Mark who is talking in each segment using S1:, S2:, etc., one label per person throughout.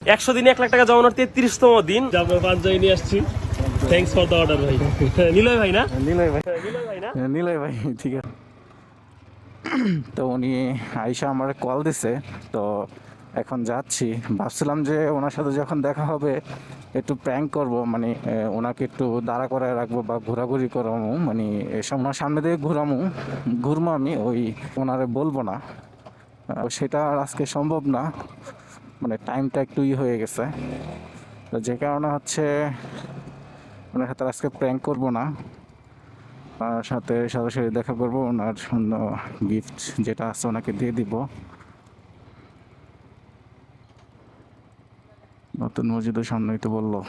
S1: 100 দিনে 1 লাখ টাকা জমানোর 33তম দিন যাবো পাঁচজনে নিয়ে আসছি। থ্যাঙ্কস ফর দ্য অর্ডার ভাই। নিলয় ভাই না?
S2: নিলয় ভাই,
S1: নিলয় ভাই না?
S2: নিলয় ভাই, ঠিক আছে। তো উনি আইসা আমার কল দিছে, তো এখন যাচ্ছি। ভাবছিলাম যে ওনার সাথে যখন দেখা হবে একটু প্র্যাঙ্ক করব, মানে ওনাকে একটু দাঁড়া করায় রাখবো বা ঘোরাঘুরি করামো, মানে এসব ওনার সামনে দিয়ে ঘুরবো আমি, ওই ওনারে বলবো না। সেটা আর আজকে সম্ভব না, মানে টাইমটা একটু হয়ে গেছে। তো যে কারণে হচ্ছে ওনার সাথে আজকে প্র্যাঙ্ক করব না, ওনার সাথে সরাসরি দেখা করব, ওনার জন্য গিফট যেটা আছে ওনাকে দিয়ে দিব। নতুন মসজিদের সামনেই তো বললো।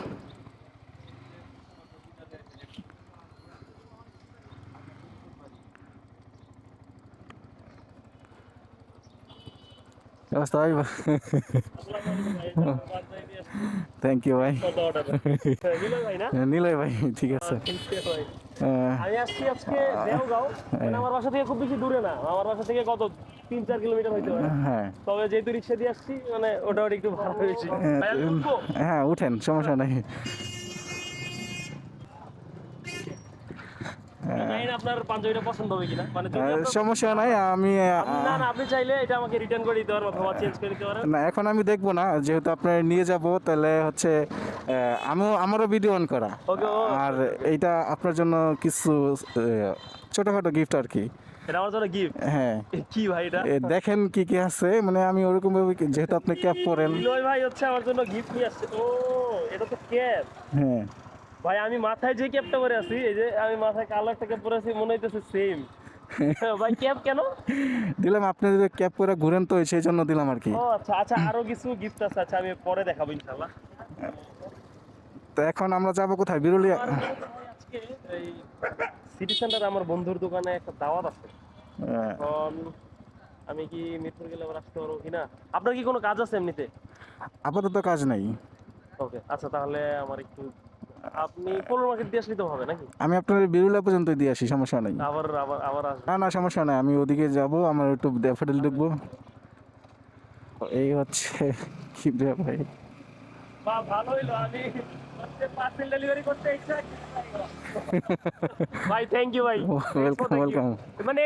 S2: ভাই, থ্যাংক ইউ ভাই।
S1: নিলয় ভাই না?
S2: নিলয় ভাই, ঠিক আছে।
S1: আমি আসছি আজকে দেওগাঁও, মানে আমার বাসা থেকে খুব বেশি দূরে না, আমার বাসা থেকে কত 3-4 কিলোমিটার হইতে পারে।
S2: হ্যাঁ
S1: তবে যেহেতু রিক্সা দিয়ে আসছি, মানে ওটা একটু ভাড়া বেশি। ভাই আমি উঠবো?
S2: হ্যাঁ, উঠেন, সমস্যা নেই।
S1: আমি জানি না আপনার পাঞ্জাবিটা পছন্দ হবে কিনা, মানে যদি আপনার
S2: সমস্যা নাই, আমি
S1: না না আপনি চাইলে এটা আমাকে রিটার্ন করে দিতে পারেন অথবা চেঞ্জ করে দিতে পারেন।
S2: না, এখন আমি দেখবো না, যেহেতু আপনার নিয়ে যাব, তাহলে হচ্ছে আমারও ভিডিও অন করা।
S1: ওকে ও
S2: আর এইটা আপনার জন্য কিছু ছোটখাটো গিফট আর কি।
S1: এটা আমার জন্য গিফট।
S2: হ্যাঁ,
S1: কি ভাই এটা?
S2: দেখেন কি কি আছে, মানে আমি ওরকম ভাবে যেহেতু আপনি ক্যাপ পরেন।
S1: নিলয় ভাই হচ্ছে আমার জন্য গিফট নিয়ে আসছে। ও এটা তো ক্যাপ।
S2: হ্যাঁ,
S1: ভাই আমি মাথায় যে ক্যাপটা পরে আছি, এই যে আমি মাথায় কালো একটা ক্যাপ পরে আছি, মনে হইতেছে সেম। ভাই ক্যাপ কেন?
S2: দিলাম, আপনি যদি ক্যাপ পরে ঘুরেন তো সেই জন্য দিলাম আর কি।
S1: ও আচ্ছা আচ্ছা, আরো কিছু গিফট আছে, আচ্ছা আমি পরে দেখাবো ইনশাআল্লাহ।
S2: তো এখন আমরা যাব কোথায়, বিরুলিয়া?
S1: আমার আজকে এই সিটি সেন্টারে আমার বন্ধুর দোকানে একটা দাওয়াত আছে। এখন আমি কি মিরপুর গেলে আবার আসতে পারবো কিনা? আপনার কি কোনো কাজ আছে এমনিতে?
S2: আপাতত কাজ নাই।
S1: ওকে আচ্ছা, তাহলে আমার একটু, আপনি পনেরো মার্কেট দিয়ে আসলে তো হবে নাকি?
S2: আমি আপনার বিরুলিয়া পর্যন্ত দিয়ে আসি, সমস্যা নাই।
S1: আবার আবার আবার আসবে?
S2: না না, সমস্যা নাই, আমি ওদিকে যাব, আমার একটু ড্যাফোডিল দেখবো। এই হচ্ছে কি ভাই।
S1: বা ভালো হইলো, আমি পার্সেল ডেলিভারি করতে ইচ্ছা। ভাই থ্যাংক ইউ ভাই। Thanks for
S2: welcome,
S1: the gift.
S2: Welcome.
S1: মানে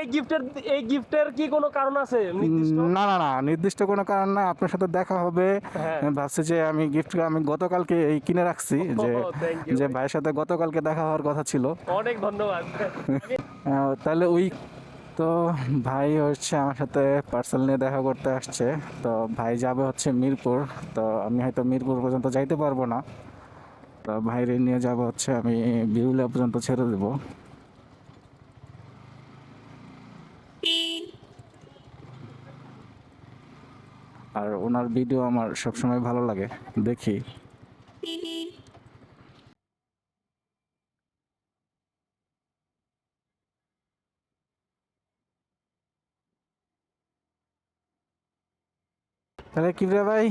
S1: এই গিফটের কি কোনো কারণ আছে নির্দিষ্ট?
S2: না না না, নির্দিষ্ট কোনো কারণ না, আপনার সাথে দেখা হবে।
S1: হ্যাঁ।
S2: আমি ভাবছি যে আমি গিফট আমি গতকালকে এই কিনে রাখছি, যে
S1: থ্যাংক ইউ
S2: যে
S1: ভাই,
S2: ভাইয়ের সাথে গতকালকে দেখা হওয়ার কথা ছিল।
S1: অনেক ধন্যবাদ।
S2: তাহলে ওই, তো ভাই হচ্ছে আমার সাথে পার্সেল নিয়ে দেখা করতে আসছে। তো ভাই যাবে হচ্ছে মিরপুর। তো আমি হয়তো মিরপুর পর্যন্ত যাইতে পারবো না, তো ভাইরে নিয়ে যাব হচ্ছে আমি বিরুলিয়া পর্যন্ত ছেড়ে দেবো। আর ওনার ভিডিও আমার সবসময় ভালো লাগে, দেখি। তাহলে কি রে ভাই,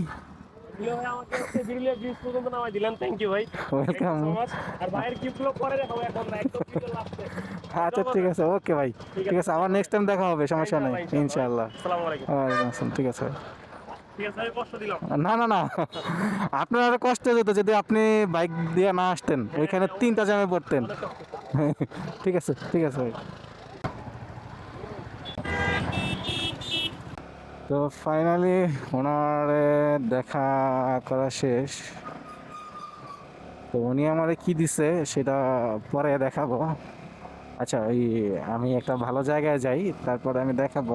S1: দিলো ভাই আমাকে হচ্ছে বিরুলিয়া ব্রিজ পর্যন্ত নামাই দিলেন, থ্যাংক ইউ ভাই। Thank you
S2: welcome.
S1: So much. আর ভাইয়ের গিফটগুলো পরে দেখাবো, এখন না, একদম ভিডিও লাস্টে।
S2: আচ্ছা ঠিক আছে, ওকে ভাই, ঠিক আছে, আবার নেক্সট টাইম দেখা হবে, সমস্যা নেই, ইনশাআল্লাহ।
S1: আসসালামু আলাইকুম।
S2: ওয়ালাইকুম আসসালাম, ঠিক আছে।
S1: ঠিক আছে, আমি কষ্ট দিলাম।
S2: না না না, আপনার আরো কষ্ট হতো যদি আপনি বাইক দিয়ে না আসতেন, ওইখানে 3টা জ্যামে পড়তেন।
S1: অনেক কষ্ট।
S2: ঠিক আছে, ঠিক আছে ভাই। তো ফাইনালি ওনার দেখা করা শেষ। তো উনি আমারে কি দিছে সেটা পরে দেখাবো। আচ্ছা, ওই আমি একটা ভালো জায়গায় যাই, তারপরে আমি দেখাবো।